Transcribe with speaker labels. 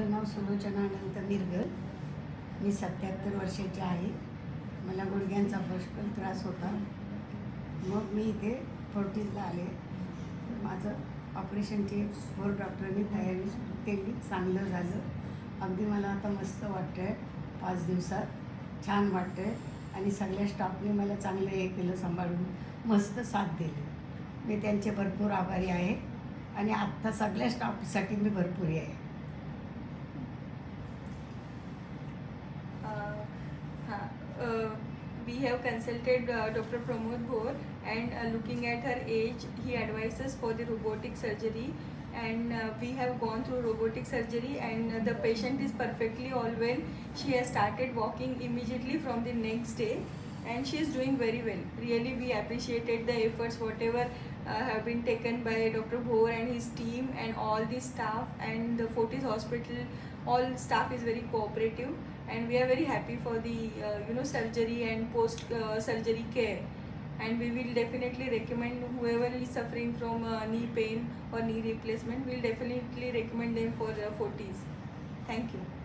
Speaker 1: माझं नाव सुलोचना अनंत मिरगल. मी 77 वर्षाची आहे. मला गुडघ्यांचा पुष्कळ त्रास होता. मग मी इथे फोर्टीजला आले. माझं ऑपरेशनची फोर डॉक्टरांनी तयारी केली. चांगलं झालं. अगदी मला आता मस्त वाटतं आहे. 5 दिवसात छान वाटतं आहे आणि सगळ्या स्टाफने मला चांगलं हे केलं, सांभाळून मस्त साथ दिली. मी त्यांचे भरपूर आभारी आहे आणि आत्ता सगळ्या स्टाफसाठी मी भरपूर आहे.
Speaker 2: We have consulted Dr. Pramod Bhor, and looking at her age, he advises for the robotic surgery, and we have gone through robotic surgery, and the patient is perfectly all well. She has started walking immediately from the next day, and she is doing very well. Really, we appreciated the efforts whatever have been taken by Dr. Bhor and his team and all the staff, and the Fortis Hospital. All staff is very cooperative, and we are very happy for the surgery and post surgery care, and we will definitely recommend whoever is suffering from knee pain or knee replacement, we'll definitely recommend them for Fortis. Thank you.